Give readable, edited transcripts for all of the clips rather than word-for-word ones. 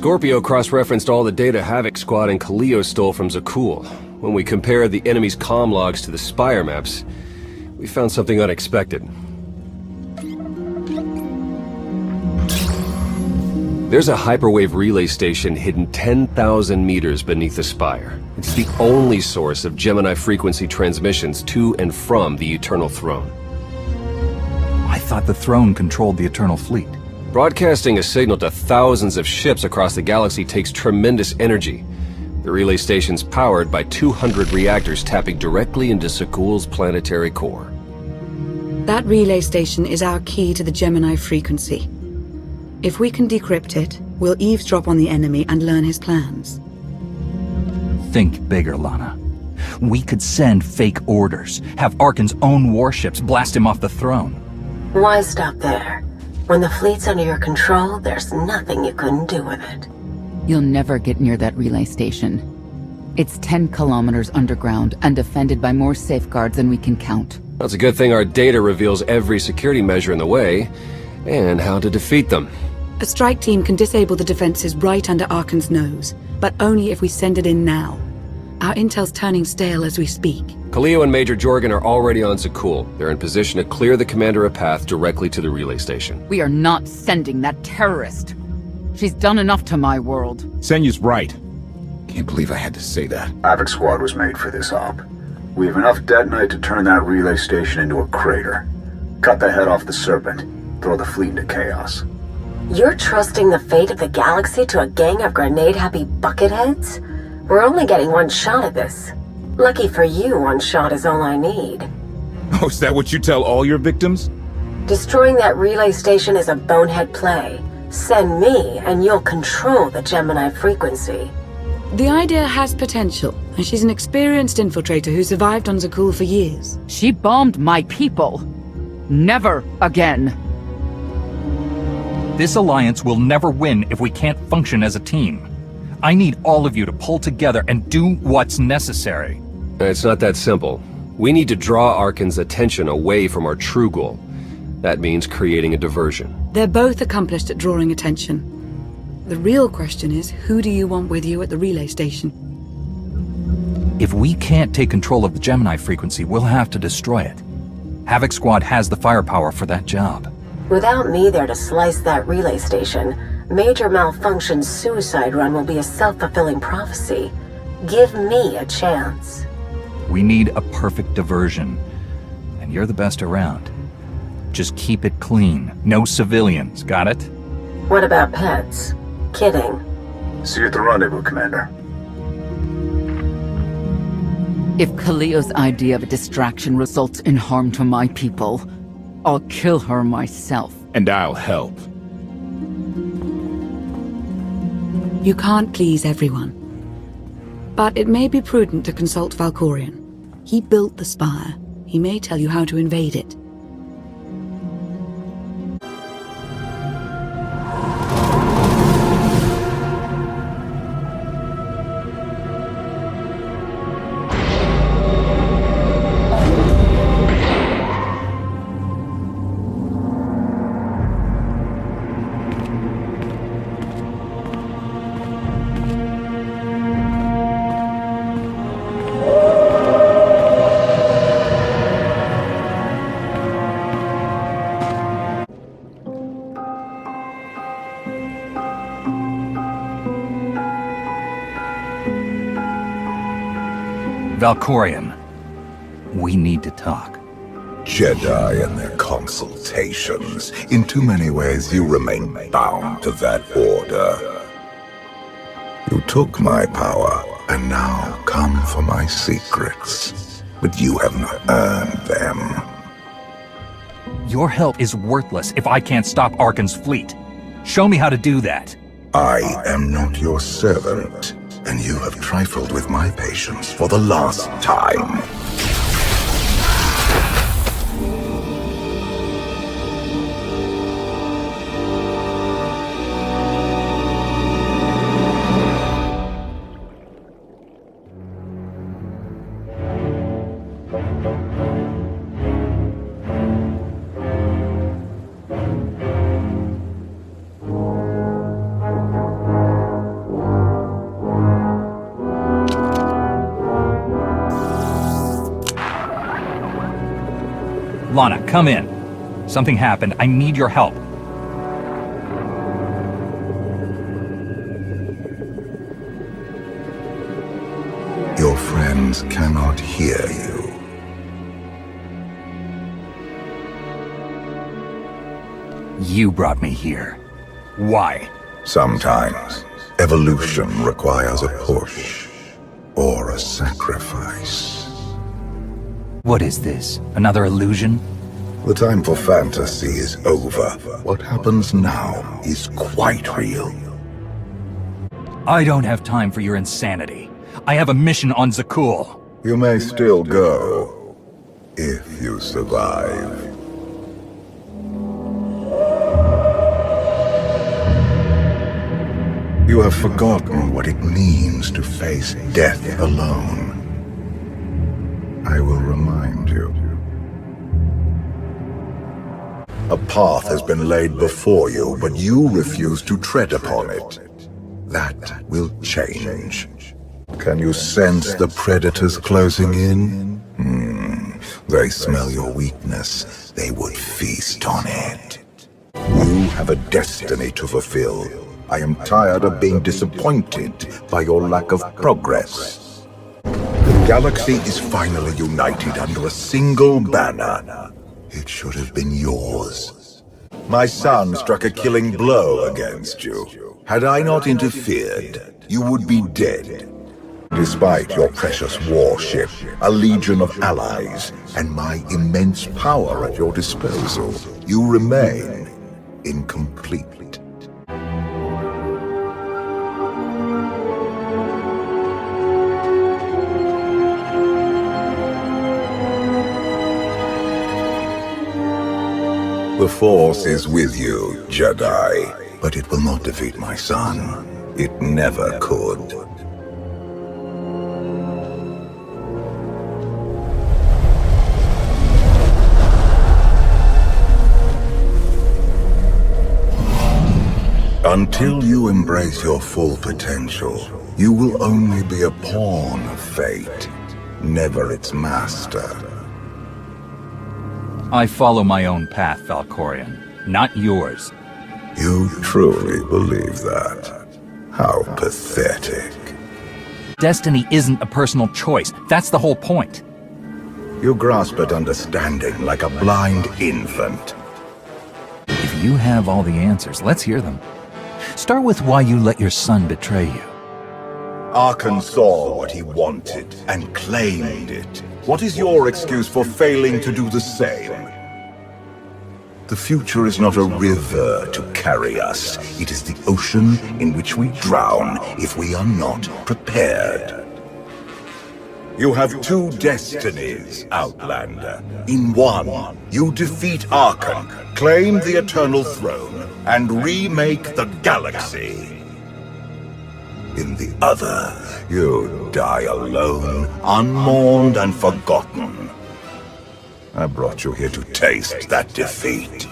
Scorpio cross-referenced all the data Havoc Squad and Kaleo stole from Zakul. When we compared the enemy's comm logs to the Spire maps, we found something unexpected. There's a hyperwave relay station hidden 10,000 meters beneath the Spire. It's the only source of Gemini frequency transmissions to and from the Eternal Throne. I thought the throne controlled the Eternal Fleet. Broadcasting a signal to thousands of ships across the galaxy takes tremendous energy. The relay station's powered by 200 reactors tapping directly into Zakul's planetary core. That relay station is our key to the Gemini frequency. If we can decrypt it, we'll eavesdrop on the enemy and learn his plans. Think bigger, Lana. We could send fake orders, have Arkan's own warships blast him off the throne. Why stop there? When the fleet's under your control, there's nothing you couldn't do with it. You'll never get near that relay station. It's 10 kilometers underground and defended by more safeguards than we can count. That's a good thing our data reveals every security measure in the way, and how to defeat them. A strike team can disable the defenses right under Arkan's nose, but only if we send it in now. Our intel's turning stale as we speak. Kaleo and Major Jorgen are already on Zakul. They're in position to clear the commander a path directly to the relay station. We are not sending that terrorist. She's done enough to my world. Senyu's right. Can't believe I had to say that. Havoc Squad was made for this op. We have enough detonite to turn that relay station into a crater. Cut the head off the Serpent. Throw the fleet into chaos. You're trusting the fate of the galaxy to a gang of grenade-happy bucketheads? We're only getting one shot at this. Lucky for you, one shot is all I need. Oh, is that what you tell all your victims? Destroying that relay station is a bonehead play. Send me, and you'll control the Gemini frequency. The idea has potential, and she's an experienced infiltrator who survived on Zakul for years. She bombed my people. Never again. This alliance will never win if we can't function as a team. I need all of you to pull together and do what's necessary. It's not that simple. We need to draw Arkan's attention away from our true goal. That means creating a diversion. They're both accomplished at drawing attention. The real question is, who do you want with you at the relay station? If we can't take control of the Gemini frequency, we'll have to destroy it. Havoc Squad has the firepower for that job. Without me there to slice that relay station, Major Malfunction's suicide run will be a self-fulfilling prophecy. Give me a chance. We need a perfect diversion, and you're the best around. Just keep it clean. No civilians, got it? What about pets? Kidding. See you at the rendezvous, Commander. If Kaleo's idea of a distraction results in harm to my people, I'll kill her myself. And I'll help. You can't please everyone. But it may be prudent to consult Valkorion. He built the Spire. He may tell you how to invade it. Valkorion, we need to talk. Jedi and their consultations. In too many ways, you remain bound to that order. You took my power, and now come for my secrets. But you have not earned them. Your help is worthless if I can't stop Arkan's fleet. Show me how to do that. I am not your servant, and you have trifled with my patience for the last time. Lana, come in. Something happened. I need your help. Your friends cannot hear you. You brought me here. Why? Sometimes, evolution requires a push or a sacrifice. What is this? Another illusion? The time for fantasy is over. What happens now is quite real. I don't have time for your insanity. I have a mission on Zakul. You may still go, if you survive. You have forgotten what it means to face death alone. I will remind you. A path has been laid before you, but you refuse to tread upon it. That will change. Can you sense the predators closing in? They smell your weakness. They would feast on it. You have a destiny to fulfill. I am tired of being disappointed by your lack of progress. The galaxy is finally united under a single banner. It should have been yours. My son struck a killing blow against you. Had I not interfered, you would be dead. Despite your precious warship, a legion of allies, and my immense power at your disposal, you remain incomplete. The Force is with you, Jedi, but it will not defeat my son. It never could. Until you embrace your full potential, you will only be a pawn of fate, never its master. I follow my own path, Valkorian, not yours. You truly believe that? How pathetic. Destiny isn't a personal choice. That's the whole point. You grasp at understanding like a blind infant. If you have all the answers, let's hear them. Start with why you let your son betray you. Arkan saw what he wanted and claimed it. What is your excuse for failing to do the same? The future is not a river to carry us. It is the ocean in which we drown if we are not prepared. You have two destinies, Outlander. In one, you defeat Arkan, claim the Eternal Throne, and remake the galaxy. In the other, you die alone, unmourned and forgotten. I brought you here to taste that defeat.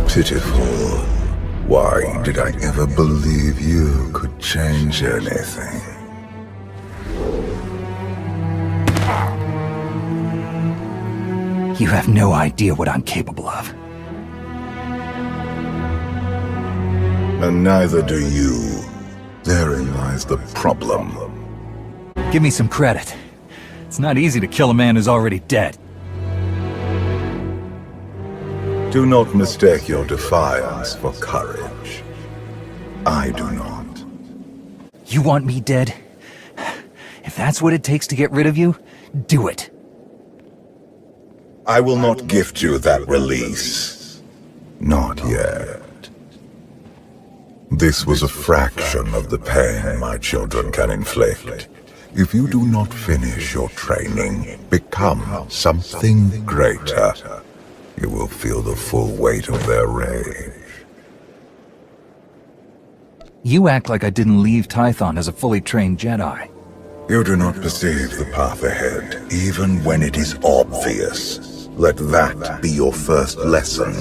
Pitiful. Why did I ever believe you could change anything? You have no idea what I'm capable of. And neither do you. Therein lies the problem. Give me some credit. It's not easy to kill a man who's already dead. Do not mistake your defiance for courage. I do not. You want me dead? If that's what it takes to get rid of you, do it. I will not gift you that release. Not yet. This was a fraction of the pain my children can inflict. If you do not finish your training, become something greater, you will feel the full weight of their rage. You act like I didn't leave Tython as a fully trained Jedi. You do not perceive the path ahead, even when it is obvious. Let that be your first lesson.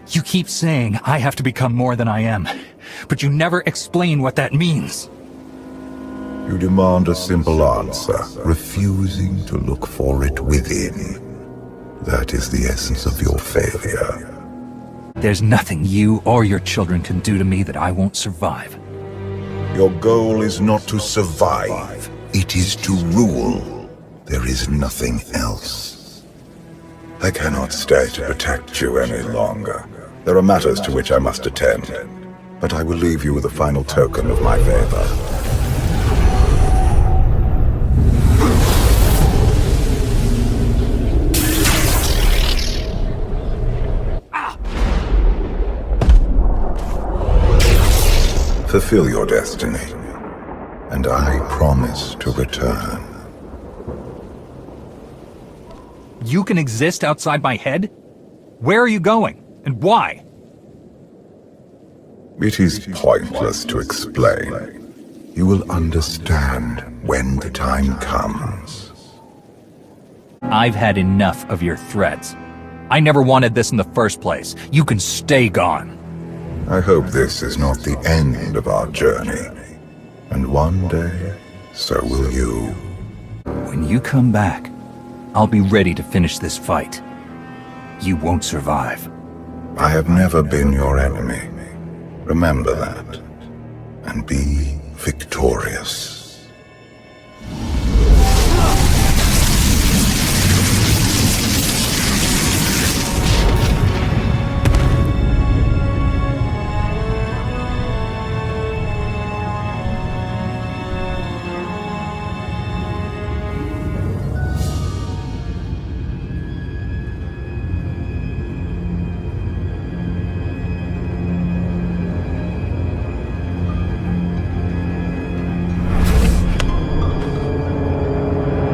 You keep saying I have to become more than I am, but you never explain what that means. You demand a simple answer, refusing to look for it within. That is the essence of your failure. There's nothing you or your children can do to me that I won't survive. Your goal is not to survive. It is to rule. There is nothing else. I cannot stay to protect you any longer. There are matters to which I must attend, but I will leave you with a final token of my favor. Fulfill your destiny, and I promise to return. You can exist outside my head? Where are you going, and why? It is pointless to explain. You will understand when the time comes. I've had enough of your threats. I never wanted this in the first place. You can stay gone. I hope this is not the end of our journey. And one day, so will you. When you come back, I'll be ready to finish this fight. You won't survive. I have never been your enemy. Remember that. And be victorious.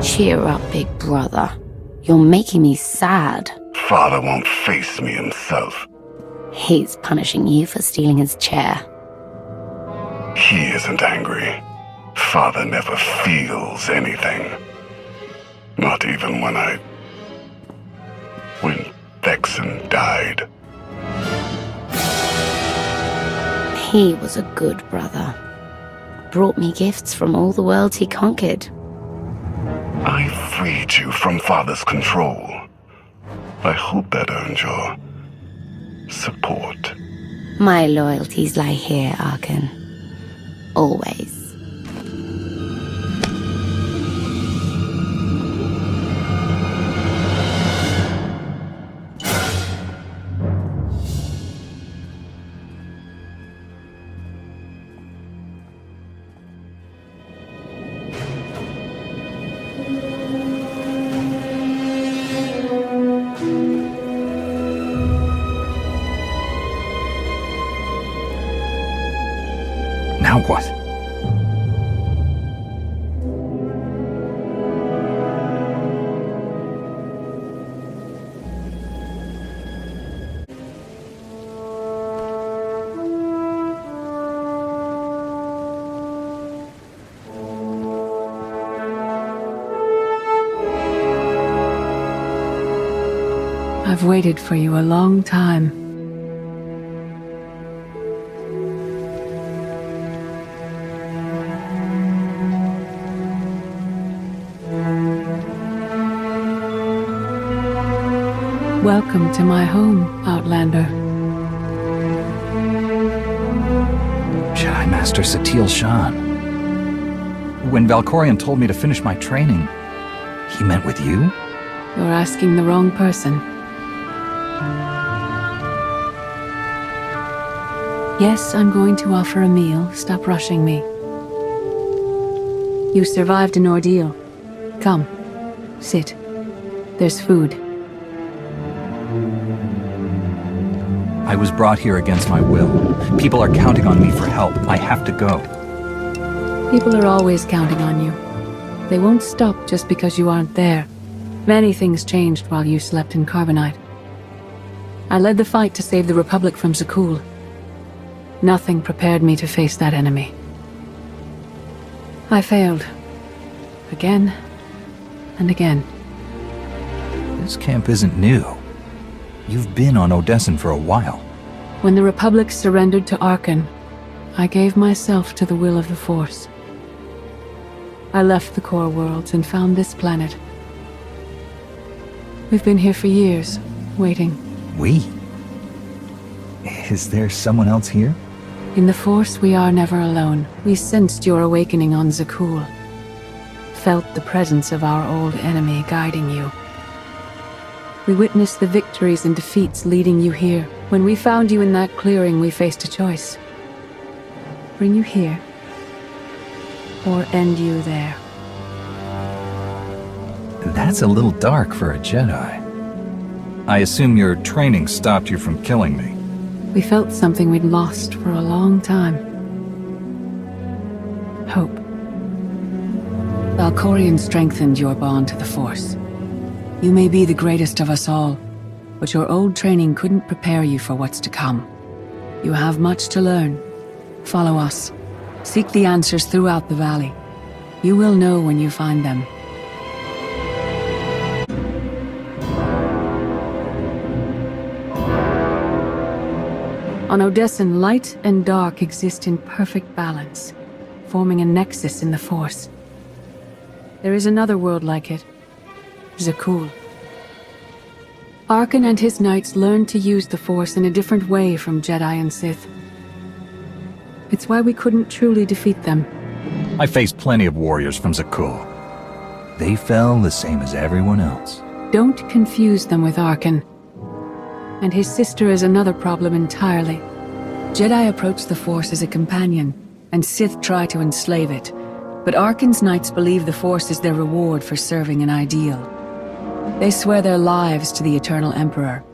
Cheer up, big brother. You're making me sad. Father won't face me himself. He's punishing you for stealing his chair. He isn't angry. Father never feels anything. Not even when Vexen died. He was a good brother. Brought me gifts from all the worlds he conquered. I freed you from Father's control. I hope that earned your support. My loyalties lie here, Arkan. Always. Now what? I've waited for you a long time. Welcome to my home, Outlander. Jedi Master Satele Shan. When Valkorion told me to finish my training, he meant with you? You're asking the wrong person. Yes, I'm going to offer a meal. Stop rushing me. You survived an ordeal. Come, sit. There's food. I was brought here against my will. People are counting on me for help. I have to go. People are always counting on you. They won't stop just because you aren't there. Many things changed while you slept in Carbonite. I led the fight to save the Republic from Zakul. Nothing prepared me to face that enemy. I failed. Again and again. This camp isn't new. You've been on Odessen for a while. When the Republic surrendered to Arkan, I gave myself to the will of the Force. I left the core worlds and found this planet. We've been here for years, waiting. We? Is there someone else here? In the Force, we are never alone. We sensed your awakening on Zakul. Felt the presence of our old enemy guiding you. We witnessed the victories and defeats leading you here. When we found you in that clearing, we faced a choice. Bring you here, or end you there. That's a little dark for a Jedi. I assume your training stopped you from killing me. We felt something we'd lost for a long time. Hope. Valkorion strengthened your bond to the Force. You may be the greatest of us all, but your old training couldn't prepare you for what's to come. You have much to learn. Follow us. Seek the answers throughout the valley. You will know when you find them. On Odessen, light and dark exist in perfect balance, forming a nexus in the Force. There is another world like it, Zakul. Arkan and his knights learned to use the Force in a different way from Jedi and Sith. It's why we couldn't truly defeat them. I faced plenty of warriors from Zakul. They fell the same as everyone else. Don't confuse them with Arkan. And his sister is another problem entirely. Jedi approach the Force as a companion, and Sith try to enslave it. But Arkan's knights believe the Force is their reward for serving an ideal. They swear their lives to the Eternal Emperor.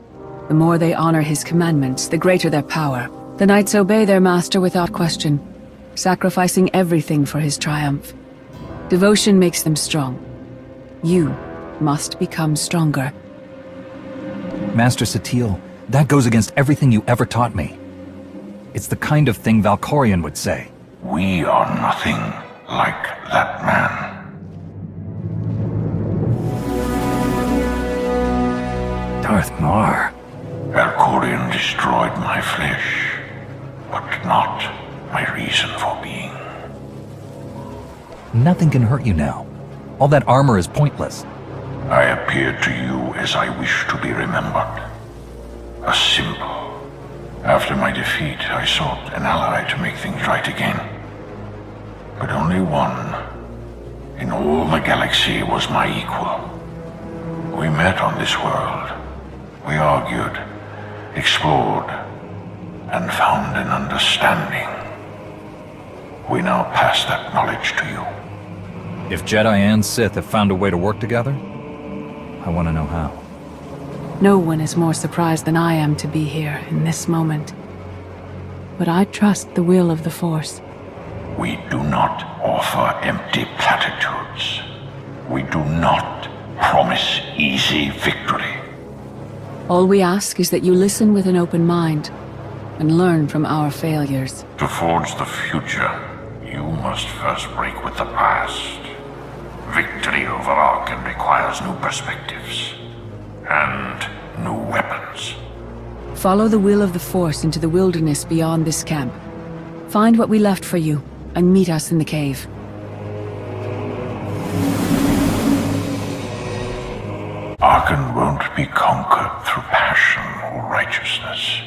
The more they honor his commandments, the greater their power. The knights obey their master without question, sacrificing everything for his triumph. Devotion makes them strong. You must become stronger. Master Satele, that goes against everything you ever taught me. It's the kind of thing Valkorion would say. We are nothing like that man. Darth Mar. Valkorion destroyed my flesh, but not my reason for being. Nothing can hurt you now. All that armor is pointless. I appeared to you as I wish to be remembered. A symbol. After my defeat, I sought an ally to make things right again. But only one in all the galaxy was my equal. We met on this world. We argued, explored, and found an understanding. We now pass that knowledge to you. If Jedi and Sith have found a way to work together, I want to know how. No one is more surprised than I am to be here in this moment. But I trust the will of the Force. We do not offer empty platitudes. We do not promise easy victory. All we ask is that you listen with an open mind and learn from our failures. To forge the future, you must first break with the past. Victory over Arkan requires new perspectives and new weapons. Follow the will of the Force into the wilderness beyond this camp. Find what we left for you and meet us in the cave. Arkan won't be conquered through passion or righteousness.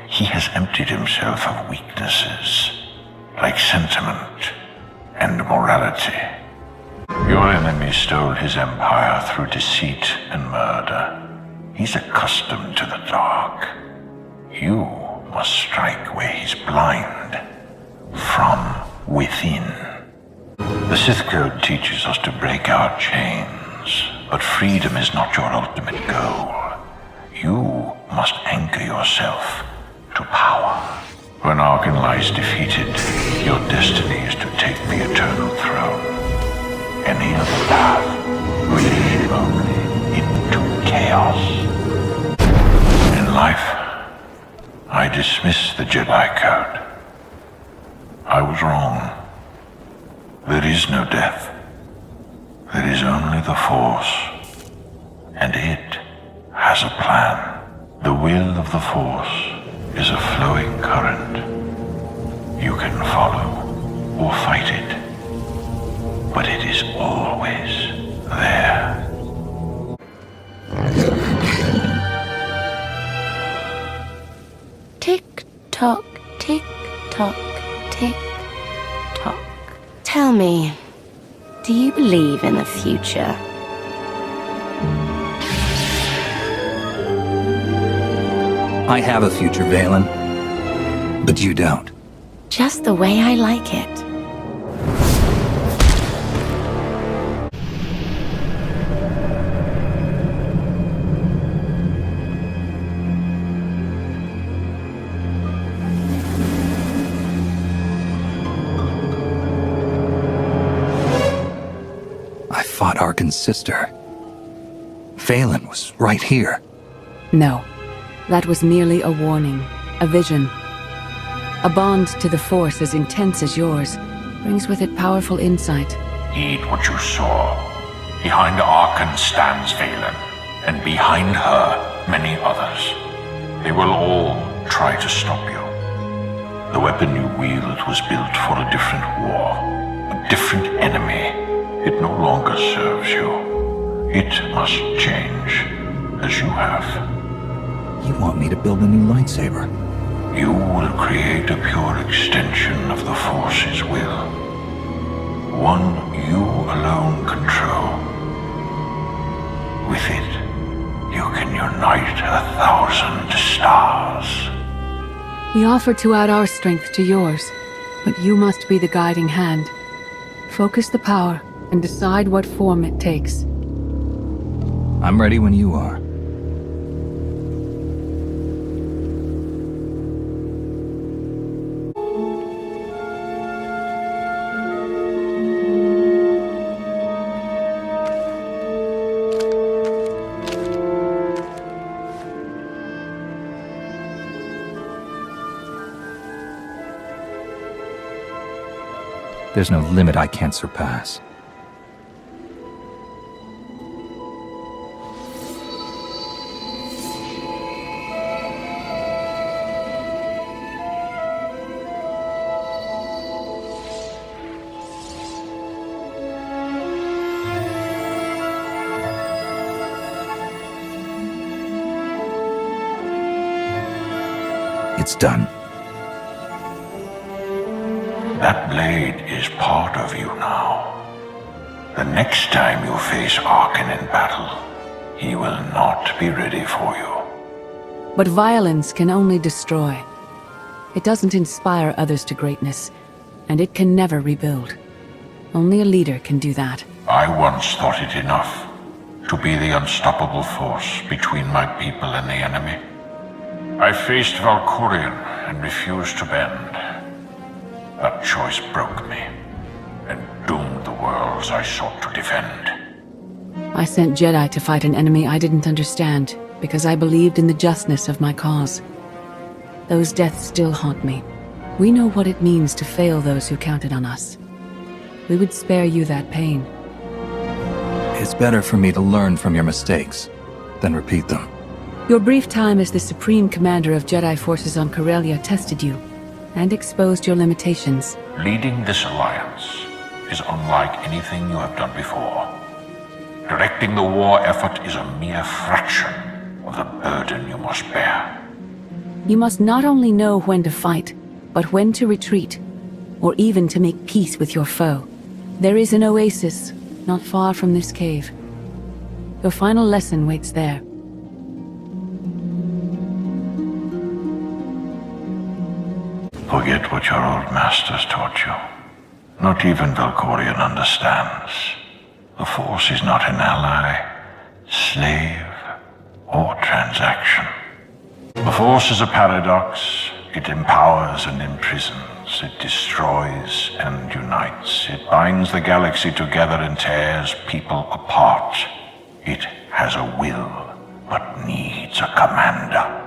He has emptied himself of weaknesses, like sentiment and morality. Your enemy stole his empire through deceit and murder. He's accustomed to the dark. You must strike where he's blind, from within. The Sith Code teaches us to break our chains, but freedom is not your ultimate goal. You must anchor yourself to power. When Arkan lies defeated, your destiny is to take the eternal throne. Any other path will lead only into chaos. In life, I dismiss the Jedi Code. I was wrong. There is no death. There is only the Force. And it has a plan. The will of the Force is a flowing current. You can follow or fight it, but it is always there. Tick-tock, tick-tock, tick-tock. Tell me, do you believe in the future? I have a future, Valen. But you don't. Just the way I like it. I fought Arkan's sister. Valen was right here. No. That was merely a warning, a vision. A bond to the Force as intense as yours brings with it powerful insight. Heed what you saw. Behind Arkan stands Valen, and behind her, many others. They will all try to stop you. The weapon you wield was built for a different war, a different enemy. It no longer serves you. It must change, as you have. You want me to build a new lightsaber? You will create a pure extension of the Force's will. One you alone control. With it, you can unite 1,000 stars. We offer to add our strength to yours, but you must be the guiding hand. Focus the power and decide what form it takes. I'm ready when you are. There's no limit I can't surpass. It's done. That blade is part of you now. The next time you face Arkan in battle, he will not be ready for you. But violence can only destroy. It doesn't inspire others to greatness, and it can never rebuild. Only a leader can do that. I once thought it enough to be the unstoppable force between my people and the enemy. I faced Valkorion and refused to bend. That choice broke me and doomed the worlds I sought to defend. I sent Jedi to fight an enemy I didn't understand because I believed in the justness of my cause. Those deaths still haunt me. We know what it means to fail those who counted on us. We would spare you that pain. It's better for me to learn from your mistakes than repeat them. Your brief time as the Supreme Commander of Jedi forces on Corellia tested you and exposed your limitations. Leading this alliance is unlike anything you have done before. Directing the war effort is a mere fraction of the burden you must bear. You must not only know when to fight, but when to retreat, or even to make peace with your foe. There is an oasis not far from this cave. Your final lesson waits there. Forget what your old masters taught you. Not even Valkorion understands. The Force is not an ally, slave, or transaction. The Force is a paradox. It empowers and imprisons. It destroys and unites. It binds the galaxy together and tears people apart. It has a will, but needs a commander.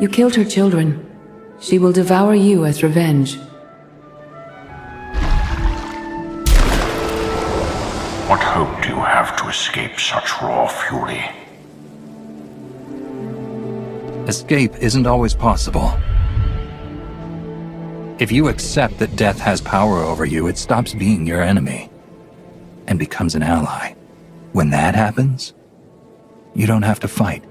You killed her children. She will devour you as revenge. What hope do you have to escape such raw fury? Escape isn't always possible. If you accept that death has power over you, it stops being your enemy and becomes an ally. When that happens, you don't have to fight.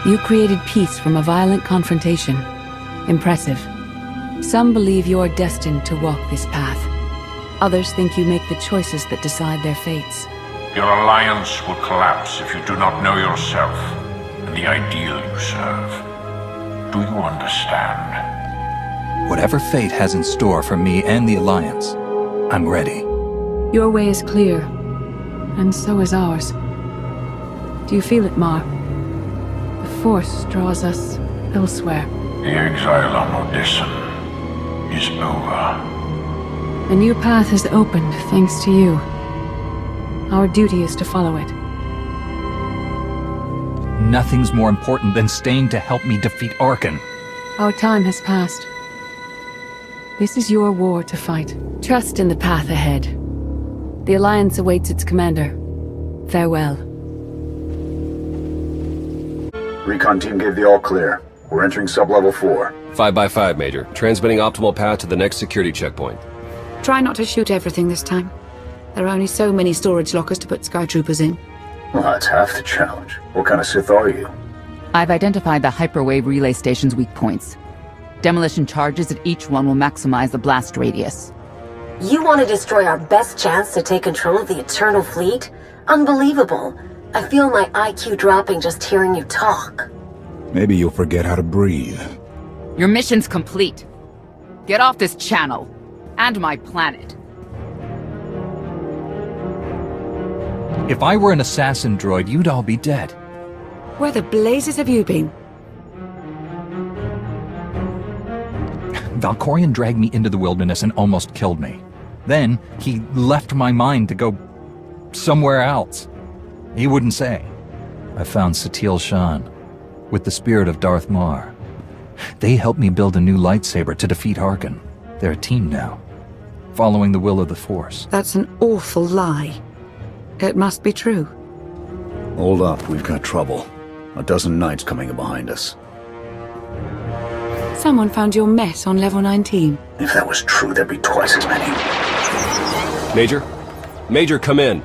You created peace from a violent confrontation. Impressive. Some believe you're destined to walk this path. Others think you make the choices that decide their fates. Your alliance will collapse if you do not know yourself and the ideal you serve. Do you understand? Whatever fate has in store for me and the Alliance, I'm ready. Your way is clear, and so is ours. Do you feel it, Mar? The Force draws us elsewhere. The exile on Odysseum is over. A new path has opened thanks to you. Our duty is to follow it. Nothing's more important than staying to help me defeat Arkan. Our time has passed. This is your war to fight. Trust in the path ahead. The Alliance awaits its commander. Farewell. Recon team gave the all clear. We're entering sub-level 4. 5x5, Major. Transmitting optimal path to the next security checkpoint. Try not to shoot everything this time. There are only so many storage lockers to put Sky Troopers in. Well, that's half the challenge. What kind of Sith are you? I've identified the hyperwave relay station's weak points. Demolition charges at each one will maximize the blast radius. You want to destroy our best chance to take control of the Eternal Fleet? Unbelievable. I feel my IQ dropping just hearing you talk. Maybe you'll forget how to breathe. Your mission's complete. Get off this channel. And my planet. If I were an assassin droid, you'd all be dead. Where the blazes have you been? Valkorion dragged me into the wilderness and almost killed me. Then, he left my mind to go somewhere else. He wouldn't say. I found Satil Shan, with the spirit of Darth Mar. They helped me build a new lightsaber to defeat Arkan. They're a team now, following the will of the Force. That's an awful lie. It must be true. Hold up, we've got trouble. A dozen knights coming in behind us. Someone found your mess on level 19. If that was true, there'd be twice as many. Major? Major, come in.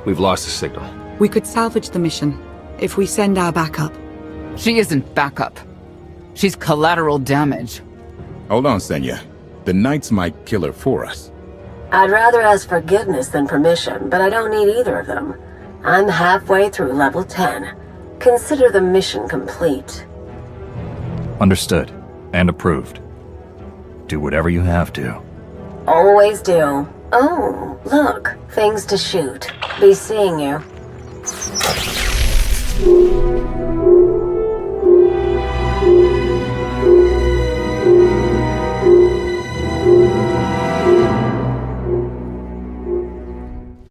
We've lost the signal. We could salvage the mission if we send our backup. She isn't backup. She's collateral damage. Hold on, Senya. The Knights might kill her for us. I'd rather ask forgiveness than permission, but I don't need either of them. I'm halfway through level 10. Consider the mission complete. Understood. And approved. Do whatever you have to. Always do. Oh, look. Things to shoot. Be seeing you.